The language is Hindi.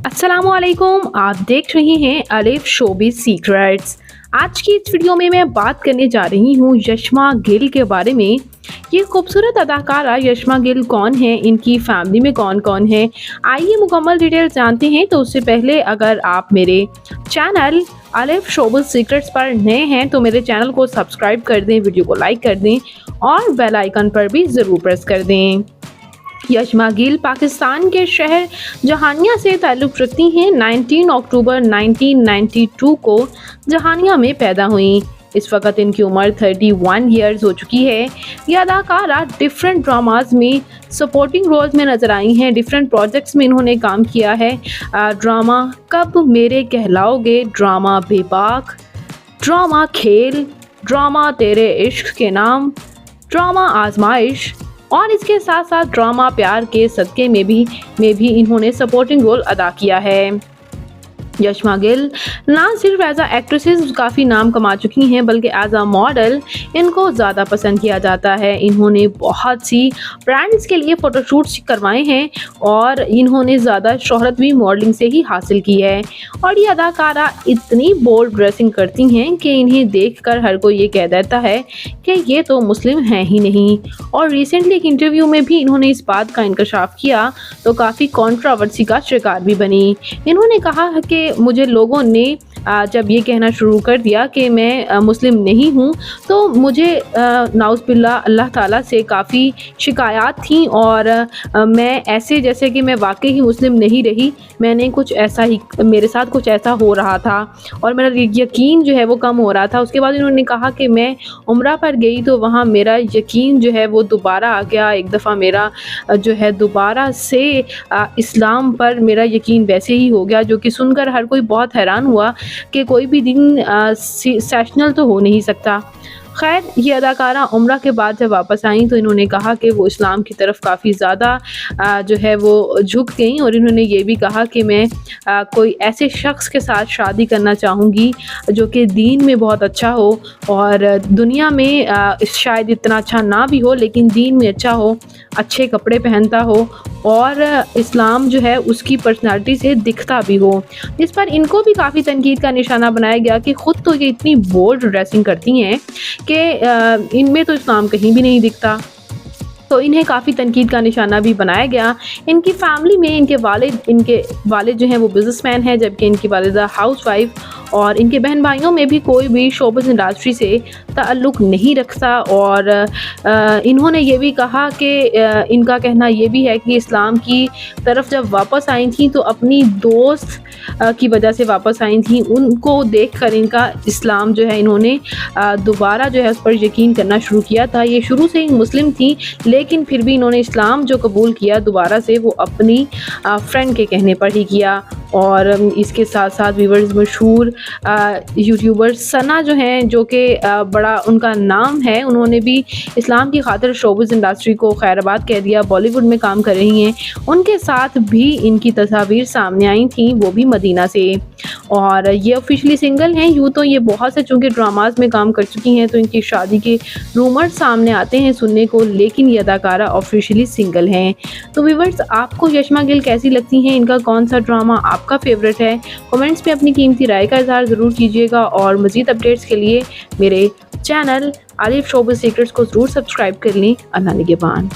अस्सलामुअलैकुम, आप देख रहे हैं अलिफ शोबिज़ सीक्रेट्स। आज की इस वीडियो में मैं बात करने जा रही हूँ यशमा गिल के बारे में। ये खूबसूरत अदाकारा यशमा गिल कौन है, इनकी फैमिली में कौन कौन है, आइए मुकम्मल डिटेल जानते हैं। तो उससे पहले अगर आप मेरे चैनल अलिफ शोबिज़ सीक्रेट्स पर नए हैं तो मेरे चैनल को सब्सक्राइब कर दें, वीडियो को लाइक कर दें और बेल आइकन पर भी ज़रूर प्रेस कर दें। यशमा गिल पाकिस्तान के शहर जहानिया से ताल्लुक़ रखती हैं। 19 अक्टूबर 1992 को जहानिया में पैदा हुई। इस वक्त इनकी उम्र 31 ईयर्स हो चुकी है। यह अदाकारा डिफरेंट ड्रामाज में सपोर्टिंग रोल्स में नज़र आई हैं। डिफरेंट प्रोजेक्ट्स में इन्होंने काम किया है। ड्रामा कब मेरे कहलाओगे, ड्रामा बेबाक, ड्रामा खेल, ड्रामा तेरे इश्क के नाम, ड्रामा आजमाइश और इसके साथ साथ ड्रामा प्यार के सदके में भी इन्होंने सपोर्टिंग रोल अदा किया है। यशमा गिल ना सिर्फ एज आ एक्ट्रेसेस काफ़ी नाम कमा चुकी हैं बल्कि एज आ मॉडल इनको ज़्यादा पसंद किया जाता है। इन्होंने बहुत सी ब्रांड्स के लिए फ़ोटोशूट्स करवाए हैं और इन्होंने ज़्यादा शोहरत भी मॉडलिंग से ही हासिल की है। और ये अदाकारा इतनी बोल्ड ड्रेसिंग करती हैं कि इन्हें देखकर हर कोई ये कह देता है कि ये तो मुस्लिम हैं ही नहीं। और रिसेंटली एक इंटरव्यू में भी इन्होंने इस बात का इंकशाफ किया तो काफ़ी कंट्रोवर्सी का शिकार भी बनी। इन्होंने कहा कि मुझे लोगों ने जब ये कहना शुरू कर दिया कि मैं मुस्लिम नहीं हूँ तो मुझे नाउज़ुबिल्लाह अल्लाह ताला से काफ़ी शिकायत थी और मैं ऐसे जैसे कि मैं वाकई ही मुस्लिम नहीं रही, मैंने कुछ ऐसा ही मेरे साथ कुछ ऐसा हो रहा था और मेरा यकीन जो है वो कम हो रहा था। उसके बाद इन्होंने कहा कि मैं उम्रा पर गई तो वहाँ मेरा यकीन जो है वो दोबारा आ गया। एक दफ़ा मेरा जो है दोबारा से इस्लाम पर मेरा यकीन वैसे ही हो गया, जो कि सुनकर हर कोई बहुत हैरान हुआ कि कोई भी दिन सेशनल तो हो नहीं सकता। खैर, ये अदाकारा उम्रा के बाद जब वापस आई तो इन्होंने कहा कि वो इस्लाम की तरफ काफ़ी ज़्यादा जो है वो झुक गई और इन्होंने ये भी कहा कि मैं कोई ऐसे शख्स के साथ शादी करना चाहूँगी जो कि दीन में बहुत अच्छा हो और दुनिया में शायद इतना अच्छा ना भी हो लेकिन दीन में अच्छा हो, अच्छे कपड़े पहनता हो और इस्लाम जो है उसकी पर्सनालिटी से दिखता भी हो। इस पर इनको भी काफ़ी तनकीद का निशाना बनाया गया कि ख़ुद तो ये इतनी बोल्ड ड्रेसिंग करती हैं कि इनमें तो इस्लाम कहीं भी नहीं दिखता, तो इन्हें काफ़ी तनकीद का निशाना भी बनाया गया। इनकी फैमिली में इनके वालिद जो हैं वो बिज़नेसमैन हैं जबकि इनकी वालिदा हाउसवाइफ, और इनके बहन भाइयों में भी कोई भी शोबिज़ इंडस्ट्री से ताल्लुक़ नहीं रखता। और इन्होंने ये भी कहा कि इनका कहना ये भी है कि इस्लाम की तरफ जब वापस आई थी तो अपनी दोस्त की वजह से वापस आई थी, उनको देखकर इनका इस्लाम जो है इन्होंने दोबारा जो है उस पर यकीन करना शुरू किया था। ये शुरू से ही मुस्लिम थी लेकिन फिर भी इन्होंने इस्लाम जो कबूल किया दोबारा से वो अपनी फ्रेंड के कहने पर ही किया। और इसके साथ साथ व्यूअर्स मशहूर यूट्यूबर सना जो हैं, जो कि बड़ा उनका नाम है, उन्होंने भी इस्लाम की खातिर शोबिज़ इंडस्ट्री को खैराबाद कह दिया, बॉलीवुड में काम कर रही हैं। उनके साथ भी इनकी तस्वीर सामने आई थी, वो भी मदीना से। और ये ऑफिशियली सिंगल हैं। यूँ तो ये बहुत से चूँकि ड्रामाज में काम कर चुकी हैं तो इनकी शादी के रूमर सामने आते हैं सुनने को, लेकिन ये अदाकारा ऑफिशियली सिंगल हैं। तो व्यूअर्स, आपको यशमा गिल कैसी लगती हैं, इनका कौन सा ड्रामा आपका फेवरेट है? कमेंट्स में अपनी कीमती राय का इज़हार ज़रूर कीजिएगा और मज़ीद अपडेट्स के लिए मेरे चैनल अलिफ शोबिज़ सीक्रेट्स को ज़रूर सब्सक्राइब कर लें। अल्लाह निगहबान।